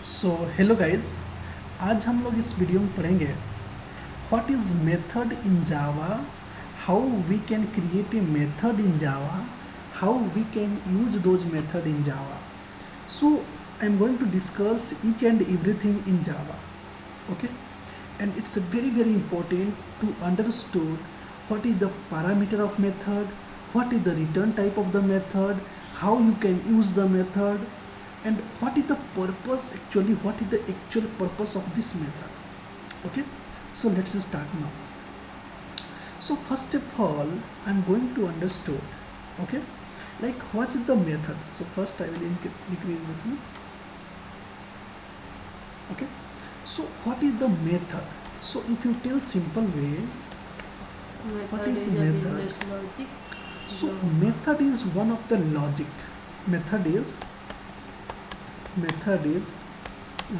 So hello guys, आज हम लोग इस वीडियो में पढ़ेंगे what is method in Java, how we can create a method in Java, how we can use those method in Java. So I am going to discuss each and everything in Java. Okay, and it's very important to understood what is the parameter of method, what is the return type of the method, how you can use the method, and what is the purpose actually, what is the actual purpose of this method. Okay, so let's start now. So first of all, I'm going to understood, okay, like what is the method. So first I will decrease this one. Okay, so what is the method? So if you tell simple way, what Method is is a method? business logic. So method is one of the logic. Method is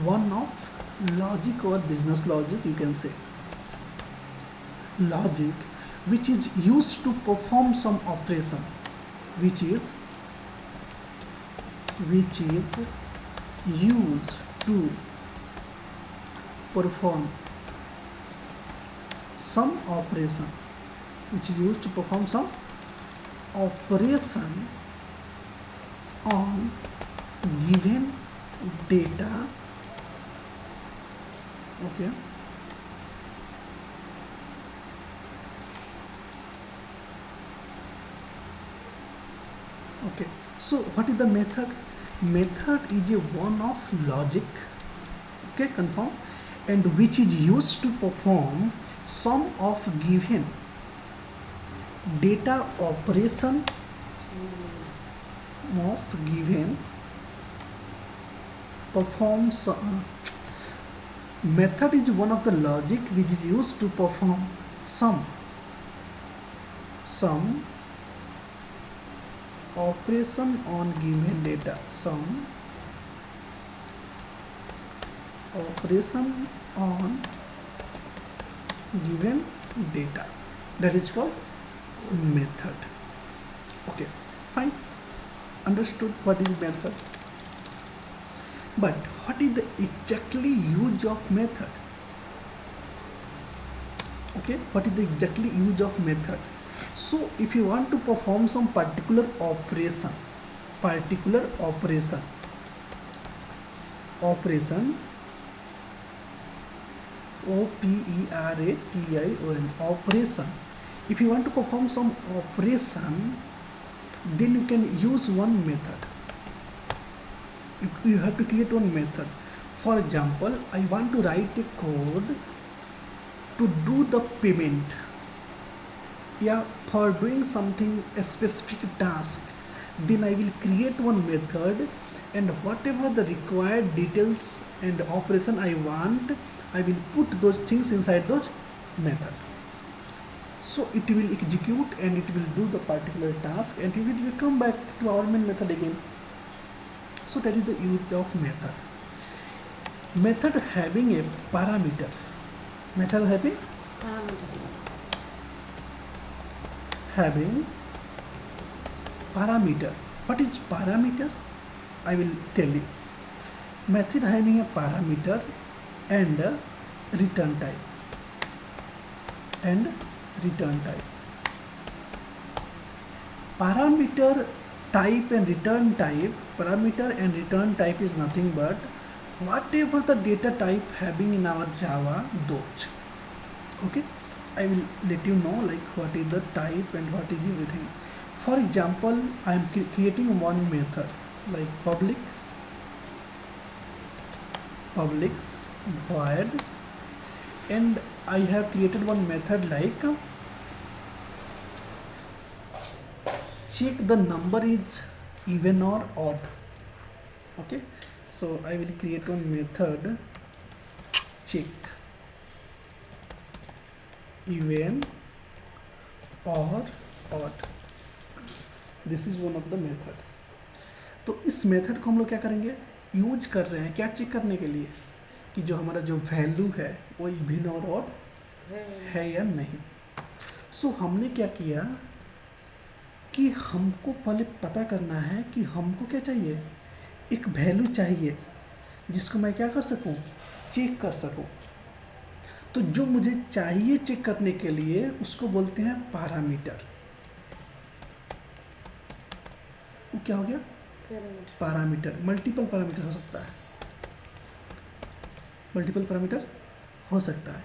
one of logic or business logic, you can say. Logic which is used to perform some operation, which is used to perform some operation, which is used to perform some operation on given data. Okay, okay, so what is the method? Method is a one of logic, okay, confirm, and which is used to perform some of given data operation of given performs. Method is one of the logic which is used to perform some operation on given data, some operation on given data, that is called method. Okay, fine, understood what is method. But what is the exactly use of method? Okay, what is the exactly use of method? So if you want to perform some particular operation operation, operation, if you want to perform some operation, then you can use one method. You have to create one method. For example, I want to write a code to do the payment, yeah, for doing something, a specific task. Then I will create one method, and whatever the required details and operation I want, I will put those things inside those method. So it will execute and it will do the particular task, and it will come back to our main method again. So that is the use of method. Method having a parameter. Method having parameter. What is parameter? I will tell you. Method having a parameter and a return type. Parameter type and return type. Parameter and return type is nothing but whatever the data type having in our Java, those. Okay, I will let you know like what is the type and what is everything. For example, I am creating one method like publics void, and I have created one method like check the number is even or odd. Okay, so I will create one method check even or odd. This is one of the method. तो इस method को हम लोग क्या करेंगे, use कर रहे हैं क्या, चेक करने के लिए कि जो हमारा जो वैल्यू है वो इवन और ऑड है या नहीं. सो हमने क्या किया कि हमको पहले पता करना है कि हमको क्या चाहिए, एक वैल्यू चाहिए जिसको मैं क्या कर सकूं, चेक कर सकूं। तो जो मुझे चाहिए चेक करने के लिए उसको बोलते हैं पैरामीटर। वो क्या हो गया, पैरामीटर। मल्टीपल पैरामीटर हो सकता है, मल्टीपल पैरामीटर हो सकता है।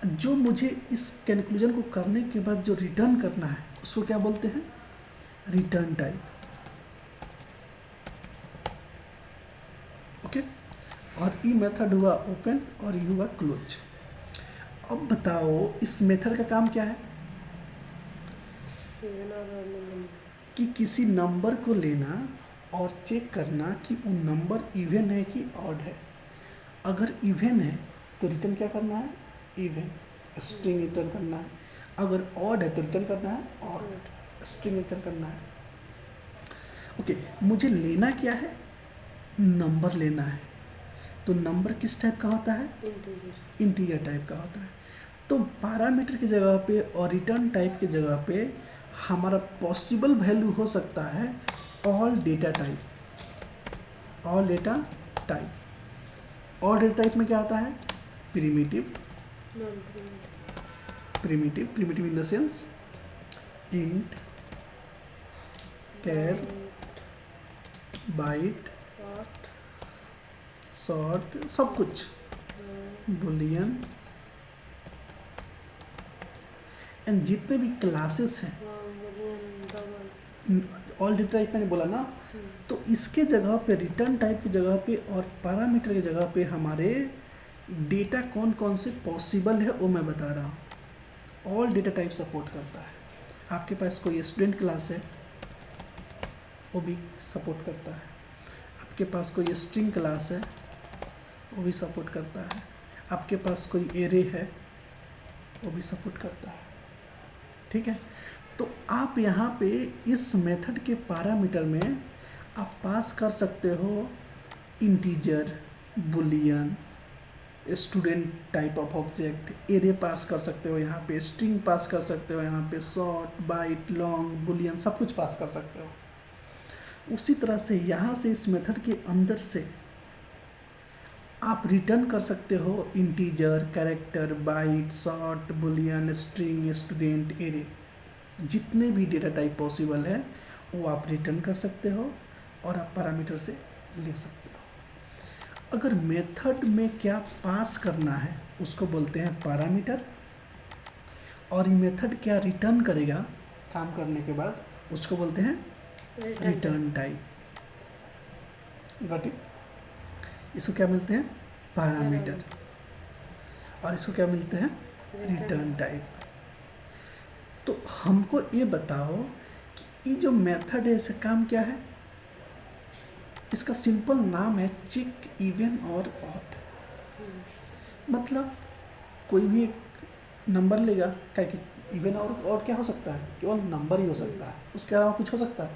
जो मुझे इस कैलकुलेशन को करने के बाद जो रिटर्न करना है उसको क्या बोलते हैं, रिटर्न टाइप। ओके, और ई मेथड हुआ ओपन और ये हुआ क्लोज। अब बताओ इस मेथड का काम क्या है, कि किसी नंबर को लेना और चेक करना कि वो नंबर इवन है कि ऑड है। अगर इवन है तो रिटर्न क्या करना है, इवन, स्ट्रिंग रिटर्न करना है। अगर ऑड है तो रिटर्न करना है ऑड, स्ट्रिंग रिटर्न करना है। ओके, मुझे लेना क्या है, नंबर लेना है। तो नंबर किस टाइप का होता है, इंटीजर टाइप का होता है। तो पैरामीटर की जगह पे और रिटर्न टाइप की जगह पे हमारा पॉसिबल वैल्यू हो सकता है all data type, all data type. All data type में क्या आता है, primitive, primitive in the sense int, char, byte, short, सब कुछ, बुलियन, एंड जितने भी क्लासेस हैं, ऑल डेटा टाइप मैंने बोला ना। तो इसके जगह पे, रिटर्न टाइप की जगह पे और पैरामीटर की जगह पे हमारे डेटा कौन कौन से पॉसिबल है वो मैं बता रहा हूँ। ऑल डेटा टाइप सपोर्ट करता है। आपके पास कोई स्टूडेंट क्लास है वो भी सपोर्ट करता है, आपके पास कोई स्ट्रिंग क्लास है वो भी सपोर्ट करता है, आपके पास कोई एरे है वो भी सपोर्ट करता है। ठीक है, तो आप यहाँ पे इस मेथड के पैरामीटर में आप पास कर सकते हो integer, boolean, student type of object, array pass कर सकते हो, यहाँ पे स्ट्रिंग पास कर सकते हो, यहाँ पे शॉर्ट, बाइट, लॉन्ग, बुलियन सब कुछ पास कर सकते हो। उसी तरह से यहाँ से इस मेथड के अंदर से आप रिटर्न कर सकते हो integer, character, byte, short, boolean, string, student, array, जितने भी डेटा टाइप पॉसिबल है वो आप रिटर्न कर सकते हो और आप पैरामीटर से ले सकते हो। अगर मेथड में क्या पास करना है उसको बोलते हैं पैरामीटर, और ये मेथड क्या रिटर्न करेगा काम करने के बाद उसको बोलते हैं रिटर्न टाइप। Got it? इसको क्या मिलते हैं, पैरामीटर, और इसको क्या मिलते हैं, रिटर्न टाइप। तो हमको ये बताओ कि ये जो मेथड है इसका काम क्या है। इसका सिंपल नाम है चेक इवन और ऑड। मतलब कोई भी एक नंबर लेगा, क्या कि इवन और ऑड क्या हो सकता है, केवल नंबर ही हो सकता है, उसके अलावा कुछ हो सकता है,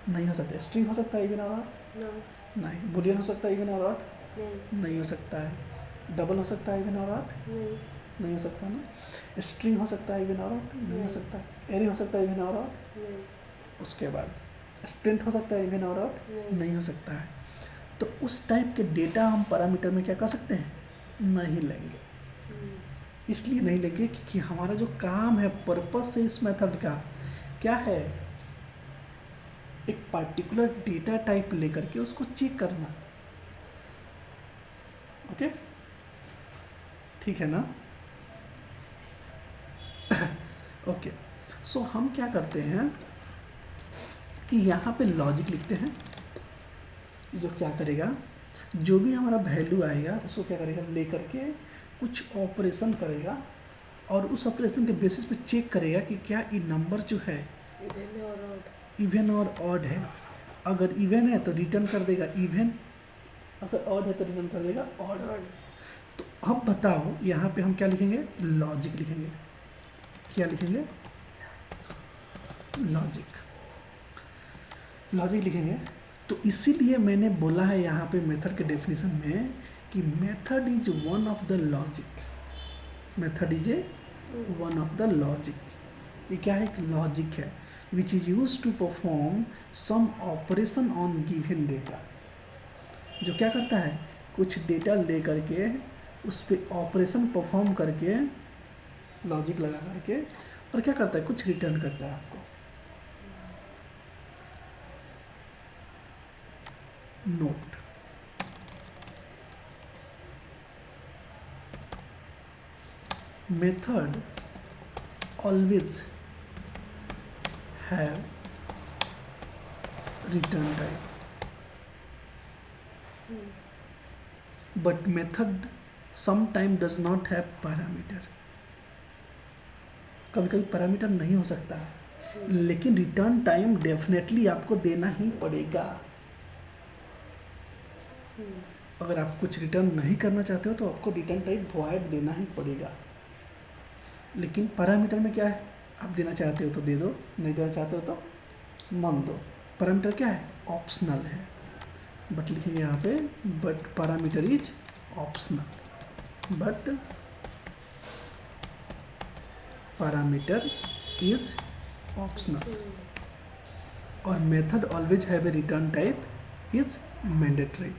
नहीं हो सकता। स्ट्रिंग हो सकता है इवन और ऑड, नहीं। बुलियन हो सकता है इवन और ऑड, नहीं हो सकता है। डबल हो सकता है इवन और ऑड, नहीं हो सकता ना। स्ट्रिंग हो सकता है इवन और ऑड, नहीं हो सकता। एरे हो सकता है इवन और ऑड, उसके बाद स्प्लिंट हो सकता है इवन और ऑड, नहीं हो सकता है। तो उस टाइप के डेटा हम पैरामीटर में क्या कर सकते हैं, नहीं लेंगे। इसलिए नहीं लेंगे क्योंकि हमारा जो काम है, पर्पस है इस मेथड का क्या है, एक पार्टिकुलर डेटा टाइप लेकर के उसको चेक करना। ओके, ठीक है ना। ओके, सो हम क्या करते हैं कि यहाँ पे लॉजिक लिखते हैं, जो क्या करेगा, जो भी हमारा वैल्यू आएगा उसको क्या करेगा, लेकर के कुछ ऑपरेशन करेगा और उस ऑपरेशन के बेसिस पे चेक करेगा कि क्या ये नंबर जो है इवन और ऑड है। अगर इवन है तो रिटर्न कर देगा इवन, अगर ऑड है तो रिटर्न कर देगा ऑड। तो अब बताओ यहाँ पे हम क्या लिखेंगे, लॉजिक लिखेंगे। क्या लिखेंगे, लॉजिक, लॉजिक लिखेंगे। तो इसीलिए मैंने बोला है यहाँ पे मेथड के डेफिनेशन में कि method is one of the logic, method is a one of the logic. ये क्या है, एक लॉजिक है which is use to perform some operation on given data, जो क्या करता है, कुछ डेटा ले करके उस पर ऑपरेशन परफॉर्म करके लॉजिक लगा करके और क्या करता है, कुछ रिटर्न करता है आपको। Note, method always have return type, but method sometime does not have parameter। कभी कभी पैरामीटर नहीं हो सकता है, लेकिन रिटर्न टाइम डेफिनेटली आपको देना ही पड़ेगा। अगर आप कुछ रिटर्न नहीं करना चाहते हो तो आपको रिटर्न टाइप वॉइड देना ही पड़ेगा। लेकिन पैरामीटर में क्या है, आप देना चाहते हो तो दे दो, नहीं देना चाहते हो तो मान दो। पैरामीटर क्या है, ऑप्शनल है। बट लिखेंगे यहाँ पे, but parameter is optional, but parameter is optional. और method always have a return type is mandatory.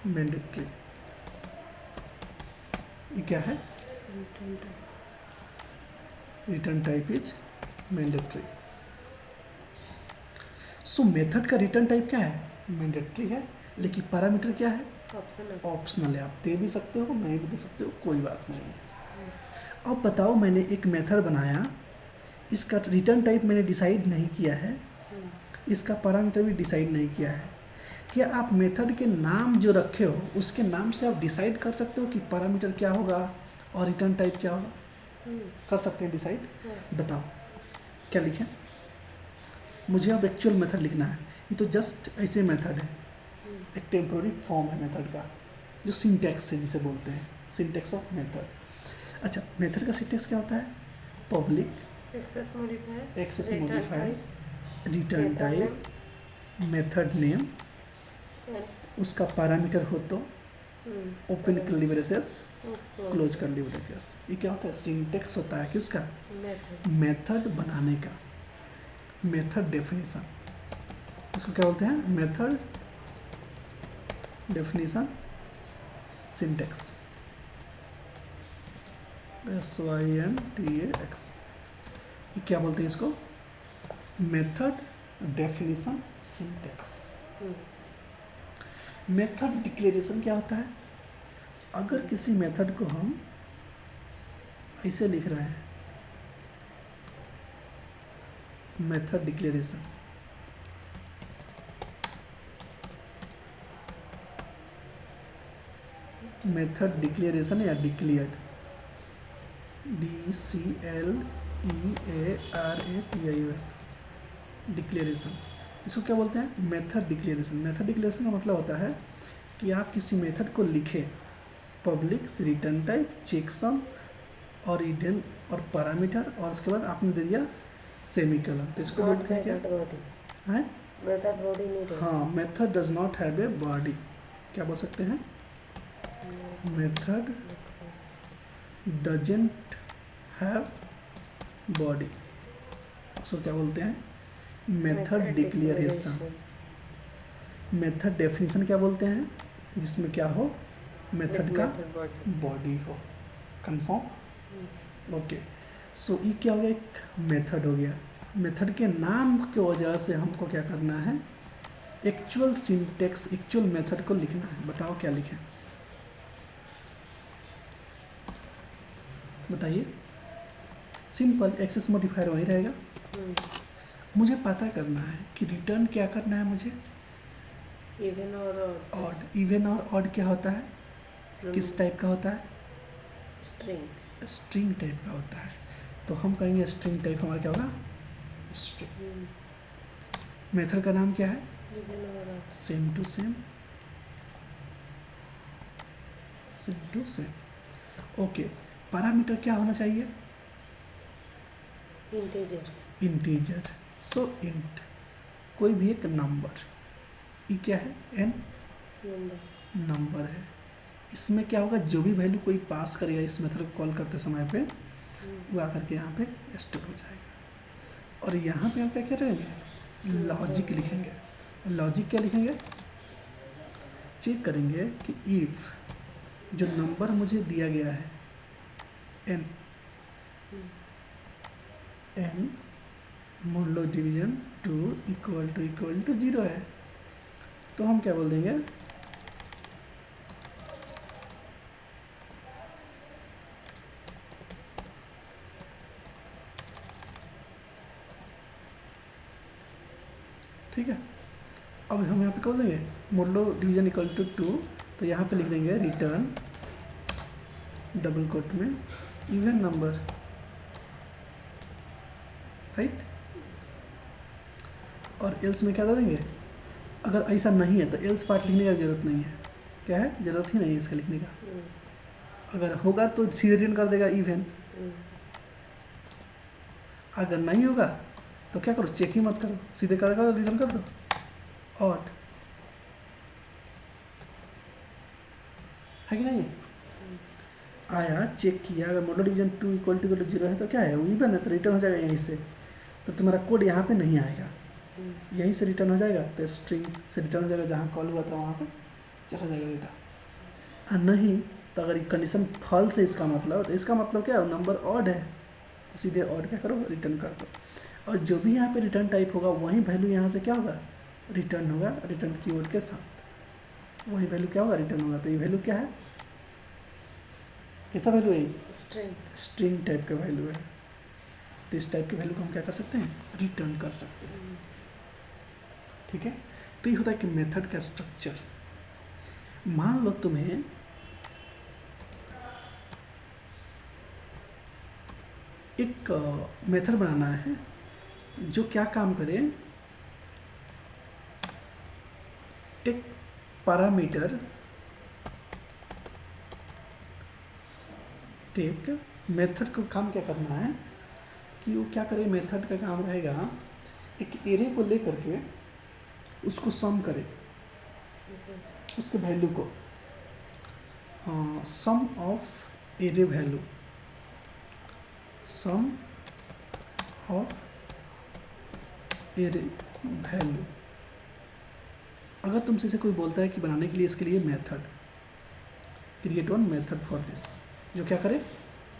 Mandatory ये क्या है, return type is mandatory. So method का रिटर्न टाइप क्या है, मैंडेटरी है, लेकिन पैरामीटर क्या है, ऑप्शनल है। आप दे भी सकते हो, नहीं भी दे सकते हो, कोई बात नहीं है। अब बताओ, मैंने एक मेथड बनाया, इसका रिटर्न टाइप मैंने डिसाइड नहीं किया है, इसका पैरामीटर भी डिसाइड नहीं किया है। क्या आप मेथड के नाम जो रखे हो उसके नाम से आप डिसाइड कर सकते हो कि पैरामीटर क्या होगा और रिटर्न टाइप क्या होगा? कर सकते हैं डिसाइड। बताओ क्या लिखें। मुझे अब एक्चुअल मेथड लिखना है, ये तो जस्ट ऐसे मेथड है, एक टेम्पोररी फॉर्म है मेथड का, जो सिंटैक्स है जिसे बोलते हैं, सिंटैक्स ऑफ मेथड। अच्छा, मेथड का सिंटैक्स क्या होता है, public access modify return type method name, उसका पैरामीटर हो तो open curly braces close curly braces. ये क्या होता है, सिंटैक्स होता है किसका, मेथड बनाने का। मेथड डेफिनेशन, इसको क्या बोलते हैं, मेथड डेफिनेशन सिंटैक्स, SYNTAX। ये क्या बोलते हैं इसको, method definition syntax. Method declaration क्या होता है, अगर किसी मेथड को हम ऐसे लिख रहे हैं, मेथड डिक्लेरेशन, मेथड डिक्लेरेशन या डिक्लेयर्ड, DCLEARATION, डिक्लेरेशन, इसको क्या बोलते हैं, मेथड डिक्लेरेशन। मेथड डिक्लेरेशन का मतलब होता है कि आप किसी मेथड को लिखें, पब्लिक रिटर्न टाइप, चेकसम और इडेन और पैरामीटर, और उसके बाद आपने दे दिया सेमीकोलन, तो इसको बोलते हैं क्या, है मेथड बॉडी नहीं रहती। हाँ, method does not have a body. क्या बोल सकते हैं, मेथड डजेंट हैव बॉडी, उसको क्या बोलते हैं, मेथड डिक्लेरेशन। मेथड डेफिनेशन क्या बोलते हैं, जिसमें क्या हो, मेथड का बॉडी हो। Confirm, okay. सो ये क्या हो गया, एक मेथड हो गया। मेथड के नाम की वजह से हमको क्या करना है, एक्चुअल सिंटैक्स, एक्चुअल मेथड को लिखना है। बताओ क्या लिखें, बताइए। सिंपल, एक्सेस मॉडिफायर वहीं रहेगा। मुझे पता करना है कि रिटर्न क्या करना है मुझे, इवन और ऑड। इवन और ऑड क्या होता है, किस टाइप का होता है, स्ट्रिंग, स्ट्रिंग टाइप का होता है। तो हम कहेंगे स्ट्रिंग टाइप हमारा क्या होगा, स्ट्रिंग। मेथड का नाम क्या है, इवन और same to same, same to same. Okay, parameter क्या होना चाहिए, इंटीजर, इंटीजर। सो इंट, कोई भी एक नंबर, ये क्या है, एन नंबर, नंबर है। इसमें क्या होगा, जो भी वैल्यू कोई पास करेगा इस मेथड को कॉल करते समय पे, वो आकर के यहाँ पे स्टोर हो जाएगा। और यहाँ पे हम क्या करेंगे, लॉजिक लिखेंगे। लॉजिक क्या लिखेंगे, चेक करेंगे कि इफ़ जो नंबर मुझे दिया गया है n n मोडलो डिवीजन 2 इक्वल टू 0 है, तो हम क्या बोल देंगे, ठीक है। अब हम यहाँ पे क्या बोल देंगे, मोडलो डिवीजन इक्वल टू 2, तो यहाँ पे लिख देंगे रिटर्न डबल कोट में इवन नंबर, राइट। और एल्स में क्या दे देंगे, अगर ऐसा नहीं है तो एल्स पार्ट लिखने का ज़रूरत नहीं है, क्या है, ज़रूरत ही नहीं है इसका लिखने का। अगर होगा तो सीधे रिटर्न कर देगा इवन, अगर नहीं होगा तो क्या करो, चेक ही मत करो, सीधे कर रिटर्न कर दो ऑड, है कि नहीं। आया, चेक किया, अगर मॉडल डिवीजन 2 इक्वल टू 0 है तो क्या है, वो इवन है, तो रिटर्न हो जाएगा यहीं से, तो तुम्हारा कोड यहाँ पे नहीं आएगा, यहीं से रिटर्न हो जाएगा, तो स्ट्रिंग से रिटर्न हो जाएगा, जहाँ कॉल हुआ था वहाँ पे चला जाएगा डेटा। और नहीं तो अगर कंडीशन फॉल्स है इसका मतलब, तो इसका मतलब क्या है, नंबर ऑड है, तो सीधे ऑड क्या करो, रिटर्न कर दो। और जो भी यहाँ पे रिटर्न टाइप होगा वही वैल्यू यहाँ से क्या होगा, रिटर्न होगा, रिटर्न कीवर्ड के साथ वही वैल्यू क्या होगा, रिटर्न होगा। तो ये वैल्यू क्या है, कैसा वैल्यू है, स्ट्रिंग टाइप का वैल्यू है, तो इस टाइप के वैल्यू को हम क्या कर सकते हैं, रिटर्न कर सकते हैं, ठीक है। तो ये होता है कि मेथड का स्ट्रक्चर। मान लो तुम्हें एक मेथड बनाना है जो क्या काम करे, टेक पैरामीटर, टेक मेथड को काम क्या करना है कि वो क्या करे, मेथड का काम रहेगा एक एरे को लेकर के उसको सम करे, उसके वैल्यू को, sum of array value, sum of array value. अगर तुमसे से कोई बोलता है कि बनाने के लिए इसके लिए method, create one method for this, जो क्या करे,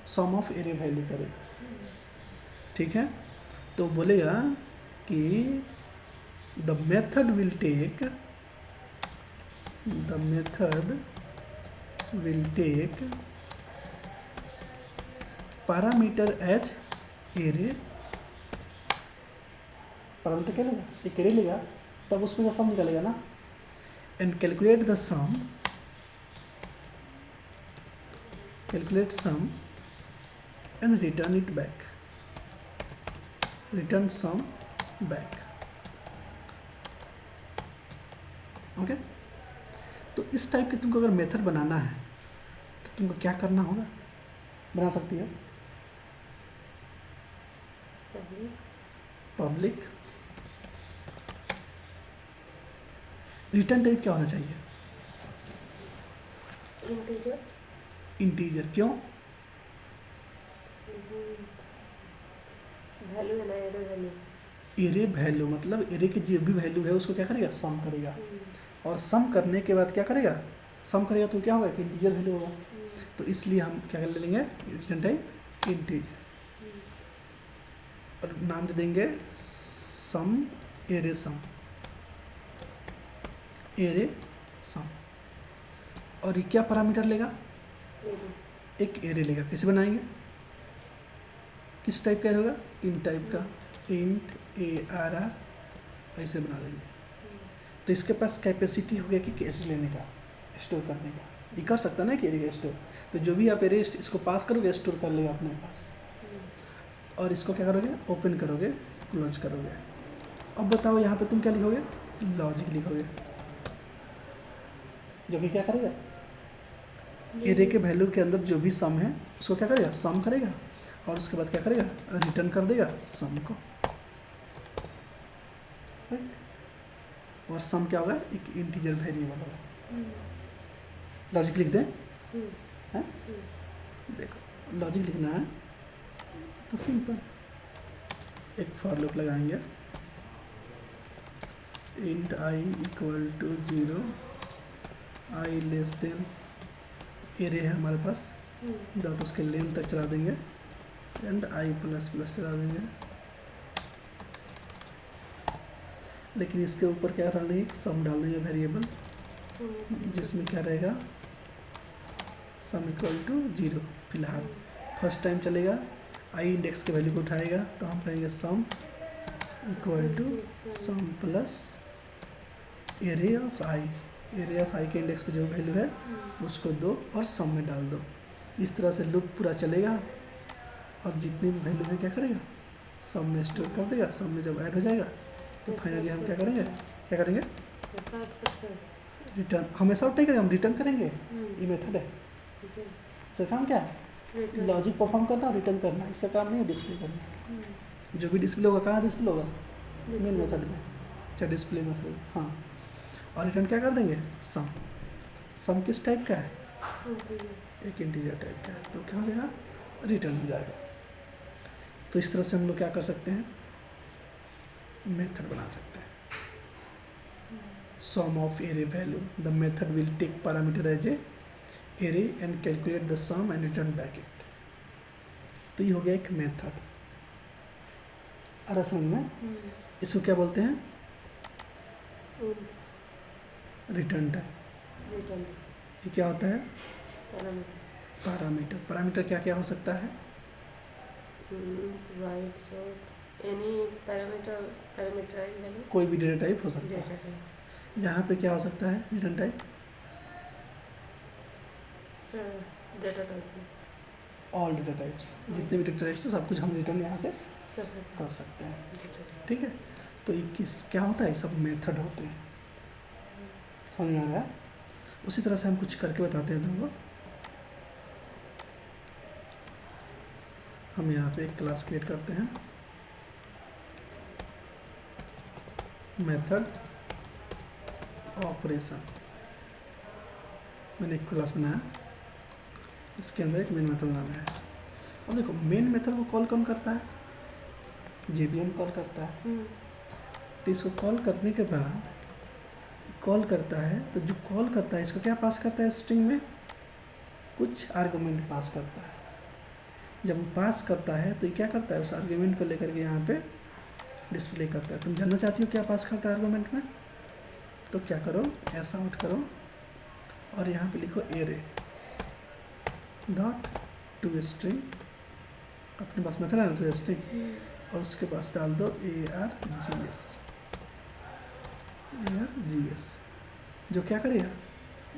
सम ऑफ एरे वैल्यू करे, ठीक है। तो बोलेगा कि the method will take, the method will take parameter as array, parameter क्या लेगा, एक एरे लेगा, तब उसमें का सम निकालेगा ना, and calculate the sum, calculate sum and return it back, return sum back, okay. तो इस टाइप के तुमको अगर मेथड बनाना है तो तुमको क्या करना होगा, बना सकती हो, पब्लिक, रिटर्न टाइप क्या होना चाहिए, इंटीजर, क्यों, वैल्यू है ना, एरे वैल्यू, एरे वैल्यू मतलब एरे की जो भी वैल्यू है उसको क्या करेगा, सम करेगा, और सम करने के बाद क्या करेगा, सम करेगा तो क्या होगा, कि इंटीजर वैल्यू होगा, तो इसलिए हम क्या कर लेंगे, रिटर्न टाइप इंटीजर, और नाम दे देंगे सम एरे सम, एरे सम। और ये क्या पैरामीटर लेगा, एक एरे लेगा, कैसे बनाएंगे, किस टाइप का एरे होगा, इन टाइप का, इंट ARR ऐसे बना देंगे। तो इसके पास कैपेसिटी हो गया कि एरे लेने का, स्टोर करने का, ये कर सकता ना कि एरे का स्टोर, तो जो भी आप एरे इसको पास करोगे स्टोर कर लेगा अपने पास, और इसको क्या करोगे, ओपन करोगे, क्लोज करोगे। अब बताओ यहाँ पे तुम क्या लिखोगे, लॉजिक लिखोगे, जो कि क्या करेगा, एरे के वैल्यू के अंदर जो भी सम है उसको क्या करेगा, सम करेगा, और उसके बाद क्या करेगा, रिटर्न कर देगा सम को, राइट। और सम क्या होगा, एक इंटीजर वेरिएबल होगा। लॉजिक लिख दें, हैं, देखो लॉजिक लिखना है तो सिंपल, एक फॉर लूप लगाएंगे, int I equal to 0, I less than array है हमारे पास, डॉट उसके लेंथ तक चला देंगे एंड आई प्लस प्लस चला देंगे। लेकिन इसके ऊपर क्या डाल देंगे, सम डाल देंगे वेरिएबल, जिसमें क्या रहेगा, सम इक्वल टू 0। फिलहाल फर्स्ट टाइम चलेगा, आई इंडेक्स के वैल्यू को उठाएगा तो हम कहेंगे sum equal to sum plus array of i, array of i के इंडेक्स पे जो वैल्यू है उसको दो और सम में डाल दो। इस तरह से लूप पूरा चलेगा और जितनी भी वैल्यू है क्या करेगा, सम में स्टोर कर देगा। सम में जब ऐड हो जाएगा तो फाइनली हम क्या करेंगे रिटर्न। हमेशा नहीं करेंगे, हम रिटर्न करेंगे। ये मेथड है, इसका काम क्या है, लॉजिक परफॉर्म करना और रिटर्न करना। इसका काम नहीं है डिस्प्ले करना। जो भी डिस्प्ले होगा कहाँ डिस्प्ले होगा, मेन मेथड में, अच्छा डिस्प्ले मेथड में, हाँ। और रिटर्न क्या कर देंगे, सम। सम किस टाइप का है, एक इंटीजर टाइप का है, तो क्या हो जाएगा, रिटर्न हो जाएगा। तो इस तरह से हम लोग क्या कर सकते हैं, मेथड बना सकते हैं। Sum of array value, the method will take parameter as a array and calculate the sum and return back it. तो ये हो गया एक मेथड। अरे समझ में, इसको क्या बोलते हैं, रिटर्न टाइप। ये क्या होता है, पैरामीटर। पैरामीटर क्या क्या हो सकता है, कोई भी डेटा टाइप हो सकता है। यहाँ पे क्या हो सकता है, return type, all data types, जितने भी डेटा टाइप्स है सब कुछ हम रिटर्न यहाँ से कर सकते हैं। ठीक है, तो ये किस क्या होता है, ये सब मेथड होते हैं। समझ में आ रहा है। उसी तरह से हम कुछ करके बताते हैं तुमको। हम यहाँ पे एक क्लास क्रिएट करते हैं, मेथड ऑपरेशन। मैंने एक क्लास बनाया, इसके अंदर एक मेन मेथड बनाना है। अब देखो मेन मेथड को कॉल कौन करता है, जेबीएम कॉल करता है। तो इसको कॉल करने के बाद कॉल करता है, तो जो कॉल करता है इसको क्या पास करता है, स्ट्रिंग में कुछ आर्गुमेंट पास करता है। जब वो पास करता है तो ये क्या करता है, उस आर्गुमेंट को लेकर के यहाँ पे डिस्प्ले करता है। तुम जानना चाहती हो क्या पास करता है आर्गुमेंट में, तो क्या करो, ऐसा आउट करो और यहाँ पे लिखो एरे डॉट टू स्ट्रिंग, अपने पास मेथड है ना टू स्ट्रिंग, और उसके पास डाल दो ARGS। जो क्या करेगा,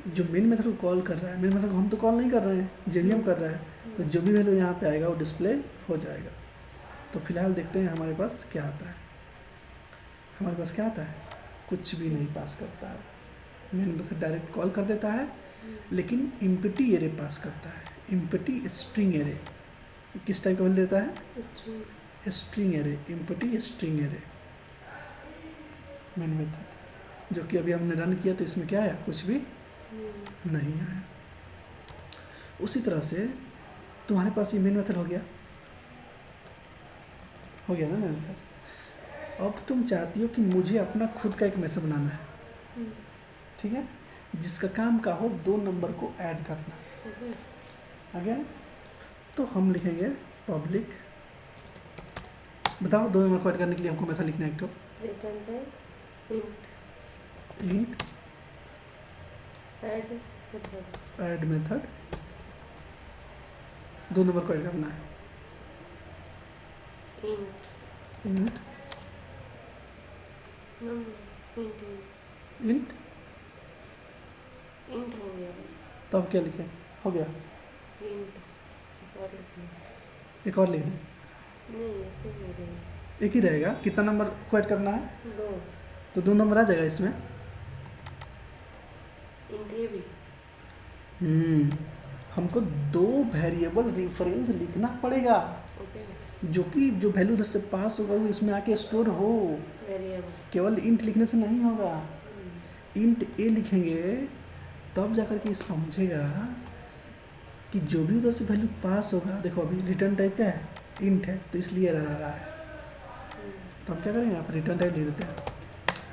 जो मेन मेथड को कॉल कर रहा है, मेन मेथड को हम तो कॉल नहीं कर रहे हैं, जेवीएम कर रहा है, तो जो भी वैल्यू यहाँ पे आएगा वो डिस्प्ले हो जाएगा। तो फिलहाल देखते हैं हमारे पास क्या आता है। हमारे पास क्या आता है, कुछ भी नहीं पास करता है। मेन मेथड डायरेक्ट कॉल कर देता है, लेकिन इम्पटी एरे पास करता है, इम्पटी स्ट्रिंग एरे। किस टाइप का वैल्यू देता है, string array, empty string array main method. जो कि अभी हमने रन किया तो इसमें क्या आया, कुछ भी नहीं आया। उसी तरह से तुम्हारे पास ये मेन मेथड हो गया ना मेन मेथड। अब तुम चाहती हो कि मुझे अपना खुद का एक मेथड बनाना है, ठीक है, जिसका काम का हो 2 नंबर को ऐड करना। आ गया ना, तो हम लिखेंगे पब्लिक, बताओ 2 नंबर को ऐड करने के लिए हमको मेथड लिखना है एक तो इंट ऐड मेथड, 2 नंबर को ऐड करना है, इंट हो गया, तो अब क्या लिखें, हो गया, एक और लिख दें, एक ही रहेगा। कितना नंबर को ऐड करना है, 2, तो 2 नंबर आ जाएगा इसमें। हमको 2 वेरिएबल रेफरेंस लिखना पड़ेगा, जो कि जो वैल्यू उधर से पास होगा वो इसमें आके स्टोर हो। केवल इंट लिखने से नहीं होगा, इंट ए लिखेंगे तब जाकर के समझेगा कि जो भी उधर से वैल्यू पास होगा। देखो अभी रिटर्न टाइप क्या है, इंट है, तो इसलिए रह रहा है। तो हम क्या करेंगे, यहाँ पर रिटर्न टाइप लिख देते हैं,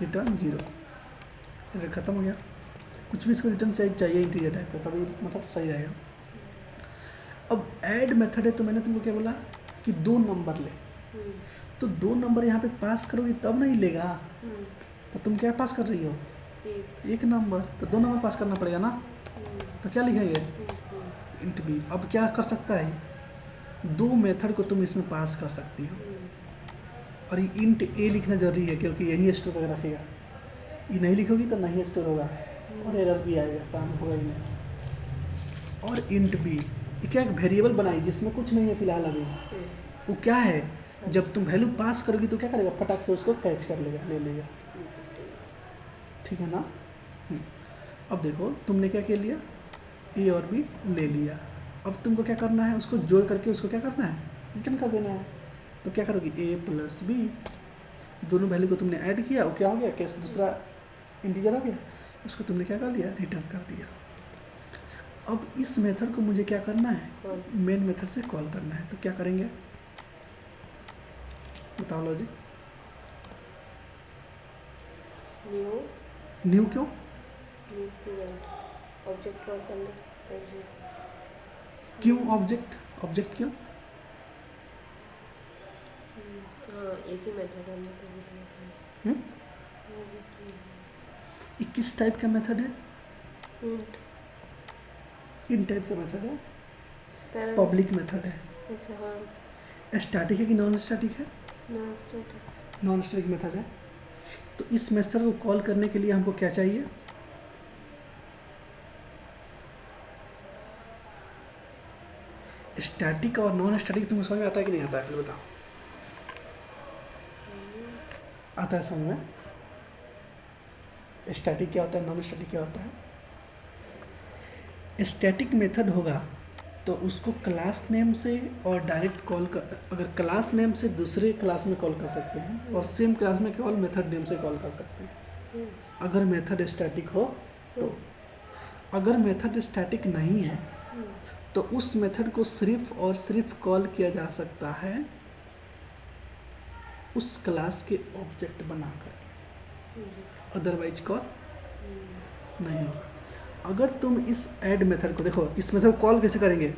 रिटर्न 0, खत्म हो गया। कुछ भी इसको रिटर्न चाहिए इंटीजर टाइप का, तभी मतलब सही रहेगा। अब ऐड मेथड है तो मैंने तुमको क्या बोला कि 2 नंबर ले, तो 2 नंबर यहाँ पे पास करोगी तब नहीं लेगा। तो तुम क्या पास कर रही हो? एक नंबर, तो 2 नंबर पास करना पड़ेगा ना। तो क्या लिखेंगे? Int B. अब क्या कर सकता है, 2 मेथड को तुम इसमें पास कर सकती हो, और ये इंट ए लिखना जरूरी है क्योंकि यही स्टोर करके रखेगा। ये नहीं लिखोगी तो नहीं स्टोर होगा और एरर भी आएगा, काम होगा ही नहीं। और इंट बी, ये क्या एक वेरिएबल बनाई जिसमें कुछ नहीं है फिलहाल अभी। वो क्या है, जब तुम वैल्यू पास करोगी तो क्या करेगा, फटाक से उसको कैच कर लेगा, ले लेगा। ठीक है ना। अब देखो तुमने क्या कर लिया, ए और बी ले लिया। अब तुमको क्या करना है, उसको जोड़ करके उसको क्या करना है, रिटर्न कर देना है। तो क्या करोगी, ए प्लस बी, दोनों वैल्यू को तुमने ऐड किया, वो क्या हो गया, कैसे दूसरा इंटीजर हो गया, उसको तुमने क्या कर लिया, रिटर्न कर दिया। अब इस मेथड को मुझे क्या करना है, मेन मेथड से कॉल करना है। तो क्या करेंगे बताओ लॉजिक। न्यू क्यों, ऑब्जेक्ट कॉल करना, क्यों ऑब्जेक्ट, ऑब्जेक्ट क्यों? हाँ एक ही मेथड है ये किस टाइप का मेथड है, इन टाइप का मेथड है, पब्लिक मेथड है। अच्छा हाँ, स्टैटिक है कि नॉन स्टैटिक है? नॉन स्टैटिक मेथड है। तो इस मेथड को कॉल करने के लिए हमको क्या चाहिए, स्टैटिक और नॉन स्टैटिक तुमको समझ में आता है कि नहीं आता है, फिर बताओ। आता है समझ में? स्टैटिक क्या होता है, नॉन स्टैटिक क्या होता है? स्टैटिक मेथड होगा तो उसको क्लास नेम से और डायरेक्ट कॉल कर, अगर क्लास नेम से दूसरे क्लास में कॉल कर सकते हैं और सेम क्लास में केवल मेथड नेम से कॉल कर सकते हैं, अगर मेथड स्टैटिक हो तो। अगर मेथड स्टैटिक नहीं है तो उस मेथड को सिर्फ और सिर्फ कॉल किया जा सकता है उस क्लास के ऑब्जेक्ट बना करके, अदरवाइज कॉल नहीं होगा। अगर तुम इस ऐड मेथड को देखो, इस मेथड को कॉल कैसे करेंगे,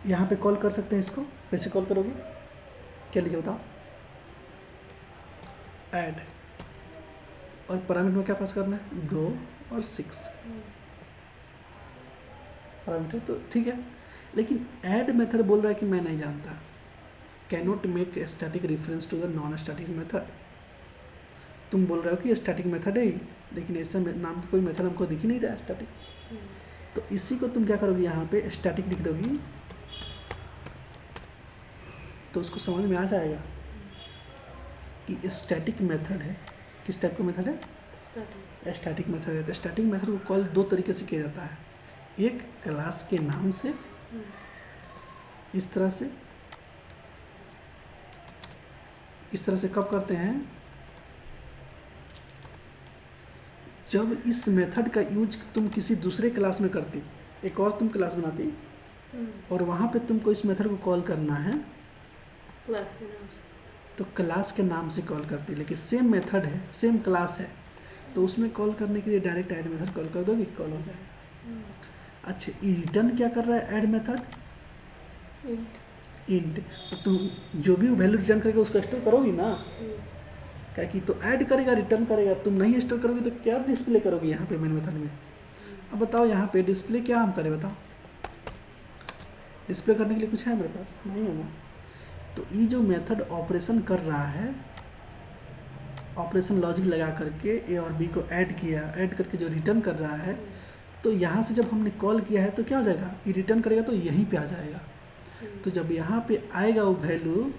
यहाँ पे कॉल कर सकते हैं इसको, कैसे कॉल करोगे, क्या लिखे बताओ, ऐड, और पैरामीटर में क्या पास करना है, 2 और 6 पैरामीटर। तो ठीक है, लेकिन ऐड मेथड बोल रहा है कि मैं नहीं जानता, cannot make static reference to the non static method. तुम बोल रहे हो कि स्टैटिक मेथड है, लेकिन ऐसा नाम का कोई मेथड हमको दिख ही नहीं रहा स्टैटिक। तो इसी को तुम क्या करोगी, यहाँ पे स्टैटिक लिख दोगी तो उसको समझ में आ जाएगा कि स्टैटिक मेथड है। किस टाइप का मेथड है, स्टैटिक मेथड है। तो स्टैटिक मेथड को कॉल 2 तरीके से किया जाता है, एक क्लास के नाम से, इस तरह से कब करते हैं, जब इस मेथड का यूज तुम किसी दूसरे क्लास में करती, एक और तुम क्लास बनाती और वहाँ पे तुमको इस मेथड को कॉल करना है, क्लास के नाम से, तो क्लास के नाम से कॉल करती, लेकिन सेम मेथड है, सेम क्लास है, तो उसमें कॉल करने के लिए डायरेक्ट ऐड मेथड कॉल कर दोगे, कॉल हो जाएगा। अच्छा, ये रिटर्न क्या कर रहा है ऐड मेथड, इंट। तो तुम जो भी वैल्यू रिटर्न करेगा उसको स्टोर करोगी ना, क्या कि तो ऐड करेगा, रिटर्न करेगा। तुम नहीं स्टोर करोगी तो क्या डिस्प्ले करोगी यहाँ पे मेन मेथड में। अब बताओ यहाँ पे डिस्प्ले क्या हम करें, बताओ, डिस्प्ले करने के लिए कुछ है मेरे पास, नहीं है ना। तो ये जो मेथड ऑपरेशन कर रहा है, ऑपरेशन लॉजिक लगा करके ए और बी को ऐड किया, ऐड करके जो रिटर्न कर रहा है, तो यहाँ से जब हमने कॉल किया है तो क्या हो जाएगा, ये रिटर्न करेगा तो यहीं पे आ जाएगा। तो जब यहाँ पे आएगा वो वैल्यू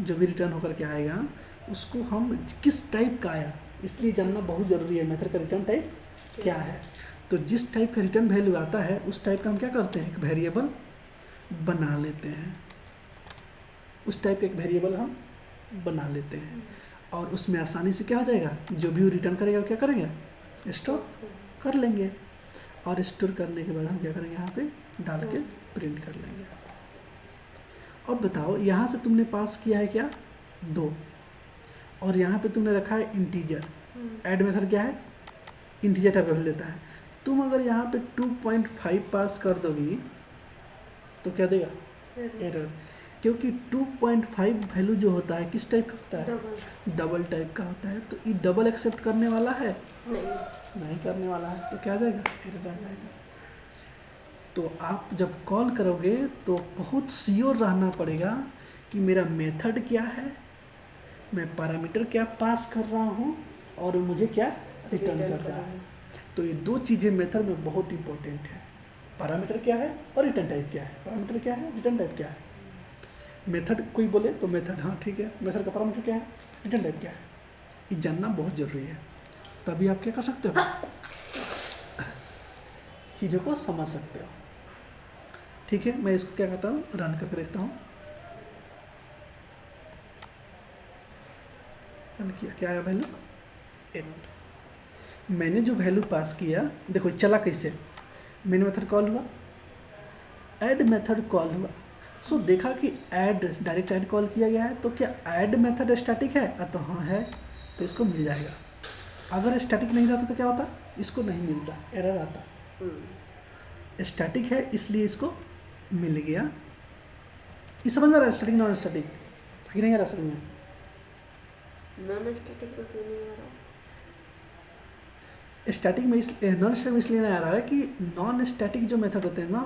जो भी रिटर्न होकर के आएगा, उसको हम किस टाइप का आया, इसलिए जानना बहुत ज़रूरी है मेथड का रिटर्न टाइप क्या है। तो जिस टाइप का रिटर्न वैल्यू आता है उस टाइप का हम क्या करते हैं, एक वेरिएबल बना लेते हैं, उस टाइप का एक वेरिएबल हम बना लेते हैं, और उसमें आसानी से क्या हो जाएगा, जो भी वो रिटर्न करेगा वो क्या करेंगे, स्टोर कर लेंगे, और स्टोर करने के बाद हम क्या करेंगे, यहाँ पे डाल के प्रिंट कर लेंगे। अब बताओ यहाँ से तुमने पास किया है क्या, 2, और यहाँ पे तुमने रखा है इंटीजर। ऐड मेथड क्या है, इंटीजर टाइप वैल्यू लेता है। तुम अगर यहाँ पे 2.5 पास कर दोगी तो क्या देगा, एरर, क्योंकि 2.5 वैल्यू जो होता है किस टाइप का होता है, डबल डबल टाइप का होता है। तो ये डबल एक्सेप्ट करने वाला है, नहीं। नहीं करने वाला है, तो क्या आ जाएगा, एरर आ जाएगा। तो आप जब कॉल करोगे तो बहुत श्योर रहना पड़ेगा कि मेरा मेथड क्या है, मैं पैरामीटर क्या पास कर रहा हूँ और मुझे क्या रिटर्न कर रहा है। तो ये दो चीज़ें मेथड में बहुत इंपॉर्टेंट है, पैरामीटर क्या है और रिटर्न टाइप क्या है। पैरामीटर क्या है, रिटर्न टाइप क्या है। मेथड कोई बोले तो मेथड, हाँ ठीक है, मेथड का पैरामीटर क्या है, रिटर्न टाइप क्या है, ये जानना बहुत ज़रूरी है। तभी आप क्या कर सकते हो, चीज़ों को समझ सकते हो। ठीक है, मैं इसको क्या कहता हूँ, रन करके देखता हूँ। रन किया, क्या आया वैल्यू, एरर। मैंने जो वैल्यू पास किया, देखो चला कैसे, मेन मेथड कॉल हुआ, ऐड मेथड कॉल हुआ। सो देखा कि ऐड, डायरेक्ट ऐड कॉल किया गया है, तो क्या ऐड मेथड स्टैटिक है, तो हाँ है, तो इसको मिल जाएगा। अगर स्टैटिक नहीं रहता तो क्या होता, इसको नहीं मिलता, एरर आता। स्टैटिक है इसलिए इसको मिल गया। ये समझ में आ रहा है, स्टैटिक नॉन स्टैटिक कि नहीं आ रहा समझ में, नॉन स्टैटिक पे क्यों नहीं आ रहा? स्टैटिक में इस नॉन स्टैटिक में इसलिए नहीं आ रहा है कि नॉन स्टैटिक जो मेथड होते हैं ना,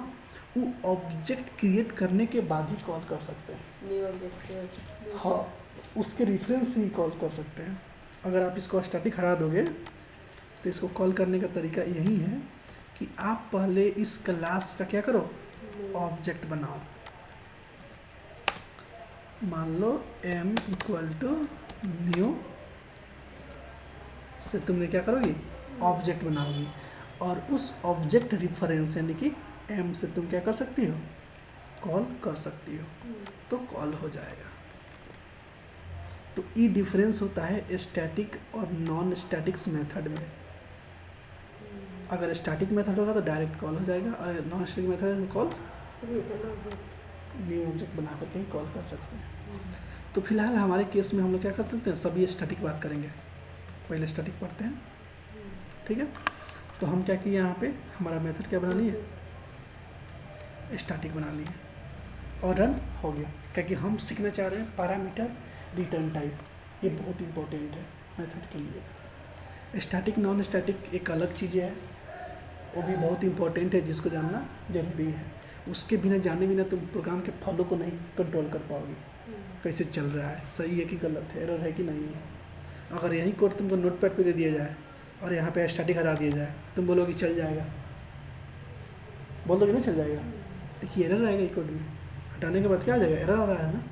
वो ऑब्जेक्ट क्रिएट करने के बाद ही कॉल कर सकते हैं। New object. हाँ, उसके रेफरेंस से ही कॉल कर सकते हैं। अगर आप इसको स्टैटिक हटा दोगे तो इसको कॉल करने का तरीका यही है कि आप पहले इस क्लास का क्या करो, ऑब्जेक्ट बनाओ। मान लो m इक्वल टू न्यू से तुमने क्या करोगी, ऑब्जेक्ट बनाओगी, और उस ऑब्जेक्ट रेफरेंस यानी कि m से तुम क्या कर सकती हो, कॉल कर सकती हो, तो कॉल हो जाएगा। तो ये डिफरेंस होता है स्टैटिक और नॉन स्टैटिक्स मेथड में। अगर स्टैटिक मेथड होगा तो डायरेक्ट कॉल हो जाएगा, और नॉन स्टैटिक मेथड है तो call return object. New object बना करके ही कॉल कर सकते हैं। तो फिलहाल हमारे केस में हम लोग क्या कर सकते हैं, सभी स्टैटिक बात करेंगे, पहले स्टैटिक पढ़ते हैं, ठीक है। तो हम क्या किए, यहाँ पे हमारा मेथड क्या बना लिए, स्टैटिक बना लिए, और रन हो गया। क्योंकि हम सीखना चाह रहे हैं पैरामीटर रिटर्न टाइप, ये बहुत इंपॉर्टेंट है मेथड के लिए। स्टैटिक नॉन स्टैटिक एक अलग चीज़ें है, वो भी बहुत इंपॉर्टेंट है, जिसको जानना जरूरी है। उसके बिना जाने बिना तुम प्रोग्राम के फॉलो को नहीं कंट्रोल कर पाओगे, कैसे चल रहा है, सही है कि गलत है, एरर है कि नहीं है। अगर यही कोड तुमको नोटपैड पे दे दिया जाए और यहाँ पे स्टैटिक हटा दिया जाए, तुम बोलोगे चल जाएगा, बोल दोगे ना चल जाएगा, देखिए एरर आएगा ये कोड में, हटाने के बाद क्या आ जाएगा, एरर आ रहा है ना।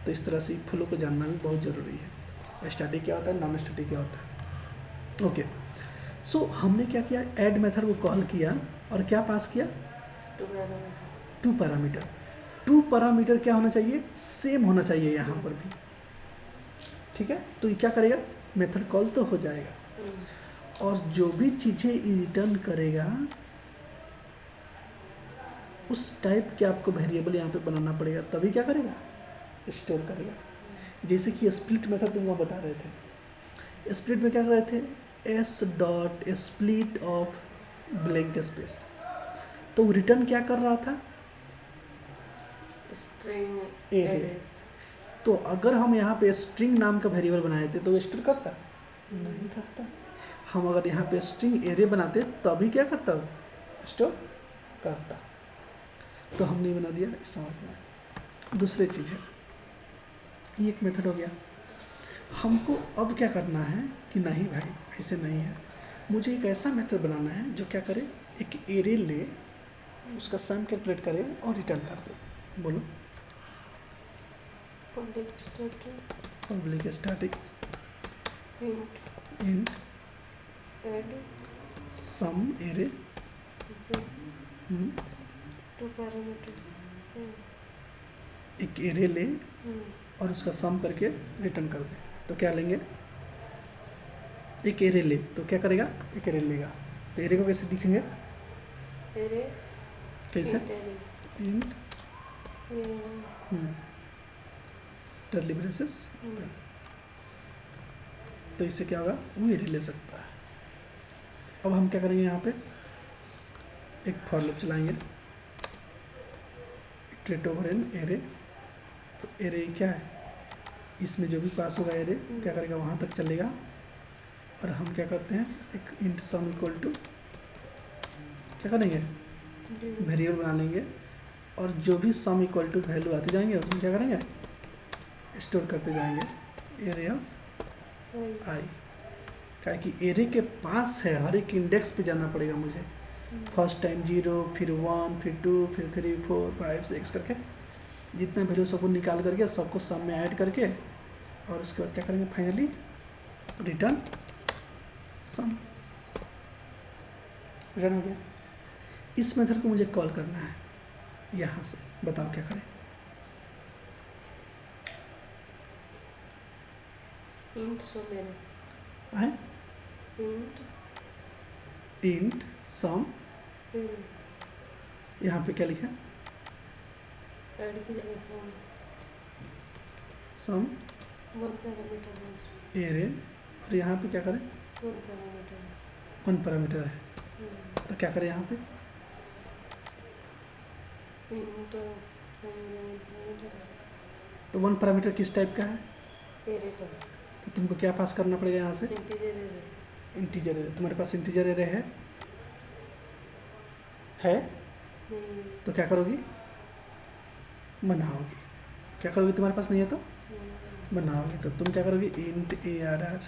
तो इस तरह से फ्लो को जानना भी बहुत ज़रूरी है, स्टैटिक क्या होता है, नॉन स्टैटिक क्या होता है। ओके, सो हमने क्या किया, ऐड मेथड को कॉल किया और क्या पास किया, टू पैरामीटर। टू पैरामीटर क्या होना चाहिए, सेम होना चाहिए यहाँ पर भी, ठीक है। तो ये क्या करेगा, मेथड कॉल तो हो जाएगा, और जो भी चीज़ें रिटर्न करेगा उस टाइप के आपको वेरिएबल यहाँ पे बनाना पड़ेगा, तभी क्या करेगा, स्टोर करेगा। जैसे कि स्प्लिट मेथड तुमको बता रहे थे, स्प्लिट में क्या कर रहे थे, S dot split of blank space, तो वो रिटर्न क्या कर रहा था, स्ट्रिंग एरे। तो अगर हम यहाँ पे स्ट्रिंग नाम का वेरिएबल बनाए थे तो वो स्टोर करता, नहीं करता। हम अगर यहाँ पे स्ट्रिंग एरे बनाते तभी क्या करता, स्टोर करता। तो हमने बना दिया, इस समझ में। दूसरी चीज़ है, ये एक मेथड हो गया। हमको अब क्या करना है कि नहीं भाई ऐसे नहीं है, मुझे एक ऐसा मेथड बनाना है जो क्या करे, एक एरे ले, उसका सम कैलकुलेट करे और रिटर्न कर दे। बोलो, public statics int add sum array to parameter, एक एरे ले और उसका सम करके रिटर्न कर दे। तो क्या लेंगे, एक एरे ले तो क्या करेगा, एक एरे लेगा। तो एरे को कैसे दिखेंगे, एरे कैसे, इंट कर्ली ब्रेसेस, तो इससे क्या होगा, वो एरे ले सकता है। अब हम क्या करेंगे, यहाँ पे एक फॉर लूप चलाएंगे, इटरेट ओवर एन एरे। तो एरे क्या है, इसमें जो भी पास होगा एरे क्या करेगा, वहाँ तक चलेगा। और हम क्या करते हैं, एक इंट सम इक्वल टू क्या करेंगे, वेरिएबल बना लेंगे, और जो भी सम इक्वल टू वैल्यू आते जाएंगे उसमें क्या करेंगे, स्टोर करते जाएंगे एरे ऑफ आई। क्या कि एरे के पास है, हर एक इंडेक्स पे जाना पड़ेगा मुझे, फर्स्ट टाइम 0, फिर 1, फिर 2, फिर 3, 4, 5, 6 करके जितना वैल्यू सबको निकाल करके सबको सम में ऐड करके, और उसके बाद क्या करेंगे, फाइनली रिटर्न सम। रिटर्न हो गया। इस मेथड को मुझे कॉल करना है यहाँ से, बताओ क्या करें। इंट सम एरे, है इंट इंट सम, एरे, यहाँ पे क्या लिखा, ऐड की जगह सम वन पैरामीटर है, एरे, और यहाँ पे क्या करें, वन पैरामीटर, 1 पैरामीटर है। तो क्या करें यहाँ पे, इंट पैरामीटर तो 1 पैरामीटर किस टाइप का है, एरे का, तो तुमको क्या पास करना पड़ेगा यहाँ से, इंटीजर एरे, इंटीजर एरे। तुम्हारे पास इंटीजर एरे है, तो क्या करोगी, बनाओगी। क्या करोगी, तुम्हारे पास नहीं है तो बनाओगी। तो तुम क्या करोगी, इंट ARR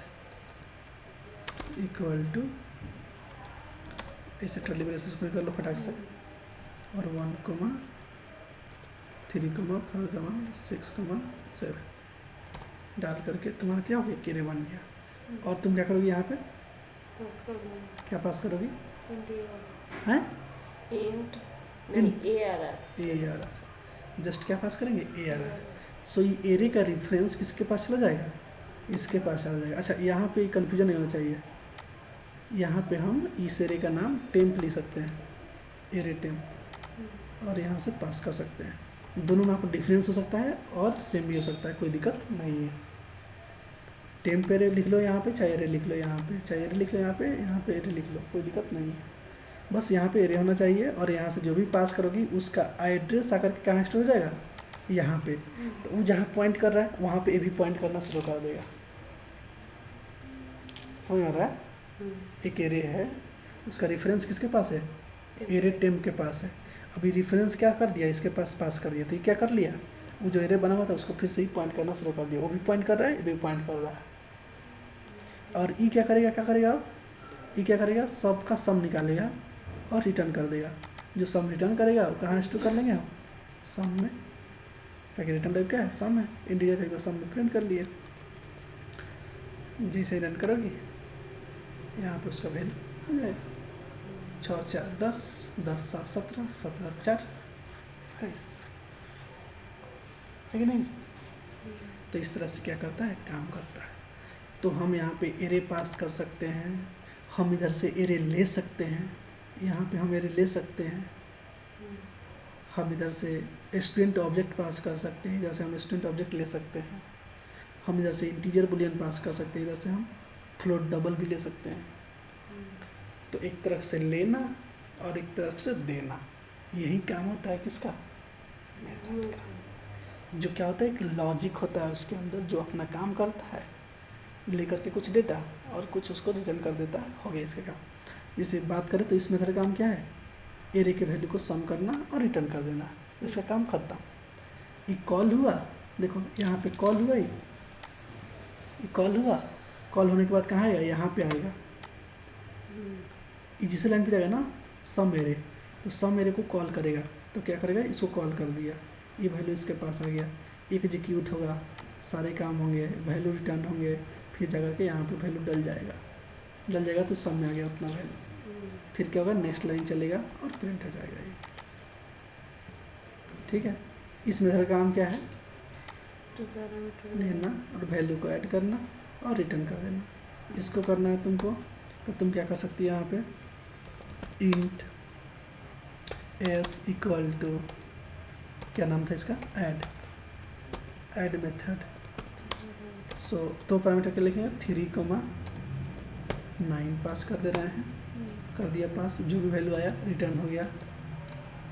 इक्वल टू, ऐसे कर्ली ब्रेसेस में कर लो फटाक से, और 1, 3, 4, 6, 7 डाल करके तुम्हारा क्या हो गया, एरे बन गया। और तुम क्या करोगी, यहाँ पे क्या पास करोगी, हैं इंट नहीं ARR, जस्ट क्या पास करेंगे, ARR। सो ये एरे का रेफरेंस किसके पास चला जाएगा, इसके पास चला जाएगा। अच्छा, यहाँ पे कन्फ्यूजन नहीं होना चाहिए, यहाँ पे हम इस एरे का नाम टेम्प लिख सकते हैं, एरे टेम्प, और यहाँ से पास कर सकते हैं। दोनों में आपको डिफरेंस हो सकता है और सेम भी हो सकता है, कोई दिक्कत नहीं है। टेम्प एरे लिख लो यहाँ पे, चाहे एरे लिख लो यहाँ पे, चाहे एरे लिख लो यहाँ पे एरे लिख लो, कोई दिक्कत नहीं है। बस यहाँ पे एरे होना चाहिए, और यहाँ से जो भी पास करोगी उसका एड्रेस आकर के कहाँ स्टोर हो जाएगा, यहाँ पे। तो वो जहाँ पॉइंट कर रहा है वहाँ पे ए भी पॉइंट करना शुरू कर देगा। समझ में आ रहा है। एक एरे है, उसका रेफरेंस किसके पास है, एरे टेम्प के पास है। अभी रेफरेंस क्या कर दिया, इसके पास पास कर दिया, तो ये क्या कर लिया, वो जो एरे बना हुआ था उसको फिर से ही पॉइंट करना शुरू कर दिया। वो भी पॉइंट कर रहा है, ये भी पॉइंट कर रहा है। और ई क्या करेगा, अब ई क्या करेगा, सब का सम निकालेगा और रिटर्न कर देगा। जो सम रिटर्न करेगा वो कहाँ स्टोर कर लेंगे हम, सम में। क्या रिटर्न टाइप क्या है, सम है, इंटीजर टाइप का सम में प्रिंट कर लिए। जैसे रन करोगी यहाँ पे उसका वैल्यू आ जाएगा, 6, 4, 10, 10, 7, 17, 17, 4, 28, है कि नहीं। तो इस तरह से क्या करता है, काम करता है। तो हम यहाँ पे एरे पास कर सकते हैं, हम इधर से एरे ले सकते हैं, यहाँ पे हम एरे ले सकते हैं, हम इधर से स्टूडेंट ऑब्जेक्ट पास कर सकते हैं, इधर से हम स्टूडेंट ऑब्जेक्ट ले सकते हैं, हम इधर से इंटीजर बुलियन पास कर सकते हैं, इधर से हम फ्लोट डबल भी ले सकते हैं। तो एक तरफ से लेना और एक तरफ से देना, यही काम होता है किसका, मेथड का। जो क्या होता है, एक लॉजिक होता है उसके अंदर जो अपना काम करता है, लेकर के कुछ डेटा और कुछ उसको रिटर्न कर देता है, हो गया इसका काम। जैसे बात करें तो इस मेथड का काम क्या है, एरे के वैल्यू को सम करना और रिटर्न कर देना, इसका काम खत्म। ये कॉल हुआ, देखो यहाँ पे कॉल हुआ, ये कॉल हुआ, कॉल होने के बाद कहाँ आएगा, यहाँ पे आएगा, ये जिस लाइन पे जाएगा ना, सम एरे, तो सम एरे को कॉल करेगा। तो क्या करेगा, इसको कॉल कर दिया, ये वैल्यू इसके पास आ गया, एग्जीक्यूट होगा, सारे काम होंगे, वैल्यू रिटर्न होंगे, फिर जाकर के यहाँ पे वैल्यू डल जाएगा तो सम में आ गया उतना वैल्यू। फिर क्या होगा, नेक्स्ट लाइन चलेगा और प्रिंट हो जाएगा ये। ठीक है, इस मेथड का काम क्या है, लेना और वैल्यू को ऐड करना और रिटर्न कर देना। इसको करना है तुमको, तो तुम क्या कर सकती है, यहाँ पे इंट एस इक्वल टू, क्या नाम था इसका, ऐड मेथड सो दो पैरामीटर के लिखेंगे 3,9 पास कर दे रहे हैं, कर दिया पास, जो भी वैल्यू आया रिटर्न हो गया।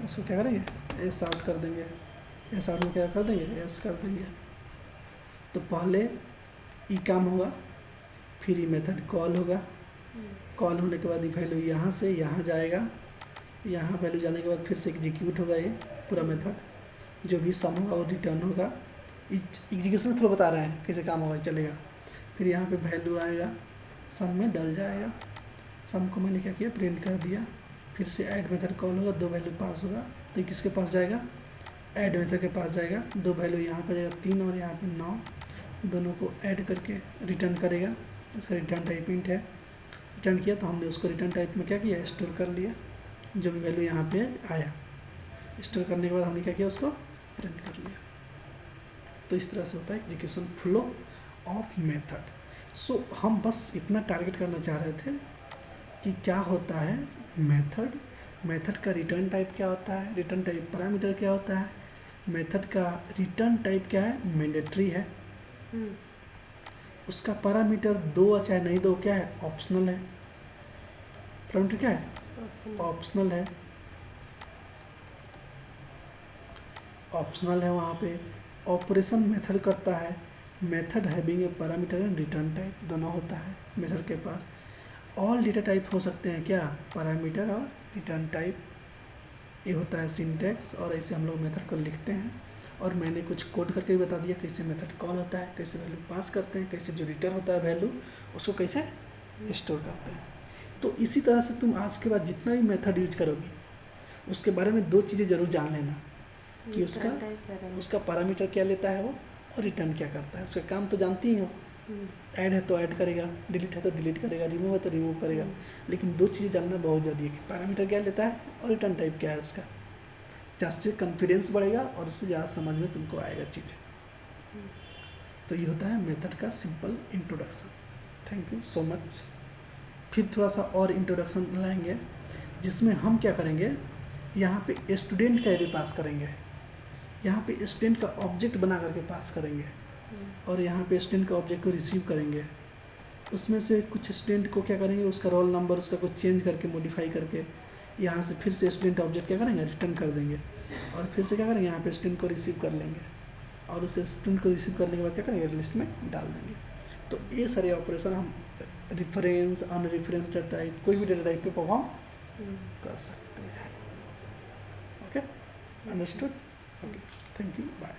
उसको क्या करेंगे, एस आउट कर देंगे, एस आउट में क्या कर देंगे, एस कर देंगे। तो पहले ई काम होगा, फिर ई मेथड कॉल होगा, कॉल होने के बाद ये वैल्यू यहाँ से यहाँ जाएगा, यहाँ वैल्यू जाने के बाद फिर से एग्जीक्यूट होगा ये पूरा मेथड, जो भी सम होगा वो रिटर्न होगा। एग्जीक्यूशन फ्लो बता रहे हैं कैसे काम होगा, चलेगा। फिर यहाँ पे वैल्यू आएगा, सम में डल जाएगा, सम को मैंने क्या किया, प्रिंट कर दिया। फिर से ऐड मेथड कॉल होगा, दो वैल्यू पास होगा, तो किसके पास जाएगा, ऐड मेथड के पास जाएगा। दो वैल्यू यहाँ पे जाएगा 3 और यहाँ पे 9, दोनों को ऐड करके रिटर्न करेगा। इसका रिटर्न टाइप इंट है, रिटर्न किया तो हमने उसको रिटर्न टाइप में क्या किया, स्टोर कर लिया, जो भी वैल्यू यहाँ पे आया। स्टोर करने के बाद हमने क्या किया, उसको प्रिंट कर लिया। तो इस तरह से होता है एग्जीक्यूशन फ्लो ऑफ मेथड। सो हम बस इतना टारगेट करना चाह रहे थे कि क्या होता है मेथड, मेथड का रिटर्न टाइप क्या होता है, रिटर्न टाइप पैरामीटर क्या होता है, मेथड का रिटर्न टाइप क्या है, मैंडेटरी है, उसका पैरामीटर दो चाहे नहीं दो क्या है, ऑप्शनल है। पैरामीटर क्या है, ऑप्शनल है, ऑप्शनल है। वहाँ पे ऑपरेशन मेथड करता है, method having a parameter and return type, दोनों होता है मेथड के पास। ऑल डेटा टाइप हो सकते हैं क्या, पैरामीटर और रिटर्न टाइप, ये होता है सिंटैक्स। और ऐसे हम लोग मेथड को लिखते हैं, और मैंने कुछ कोड करके भी बता दिया कैसे मेथड कॉल होता है, कैसे वैल्यू पास करते हैं, कैसे जो रिटर्न होता है वैल्यू उसको कैसे स्टोर करते हैं। तो इसी तरह से तुम आज के बाद जितना भी मेथड यूज करोगी उसके बारे में दो चीज़ें जरूर जान लेना, कि उसका पैरामीटर क्या लेता है वो, और रिटर्न क्या करता है। उसका काम तो जानती ही हो, ऐड है तो ऐड करेगा, डिलीट है तो डिलीट करेगा, रिमूव है तो रिमूव करेगा। लेकिन दो चीज़ें जानना बहुत ज़रूरी है कि पैरामीटर क्या लेता है और रिटर्न टाइप क्या है उसका। जिससे कॉन्फिडेंस बढ़ेगा और उससे ज़्यादा समझ में तुमको आएगा चीज़ें। तो ये होता है मेथड का simple introduction. Thank you so much. फिर थोड़ा सा और इंट्रोडक्शन लाएंगे, जिसमें हम क्या करेंगे, यहाँ पे स्टूडेंट का एरे पास करेंगे, यहाँ पे स्टूडेंट का ऑब्जेक्ट बना करके पास करेंगे, और यहाँ पे स्टूडेंट का ऑब्जेक्ट को रिसीव करेंगे। उसमें से कुछ स्टूडेंट को क्या करेंगे, उसका रोल नंबर उसका कुछ चेंज करके मॉडिफाई करके यहाँ से फिर से स्टूडेंट ऑब्जेक्ट क्या करेंगे, रिटर्न कर देंगे। और फिर से क्या करेंगे, यहाँ पे स्टूडेंट को रिसीव कर लेंगे, और उस स्टूडेंट को रिसीव करने के बाद क्या करेंगे, लिस्ट में डाल देंगे। तो ये सारे ऑपरेशन हम रेफरेंस, अनरेफरेंस डाटा टाइप, कोई भी डाटा टाइप पे परफॉर्म कर सकते हैं। Okay, understood. Okay, thank you, bye.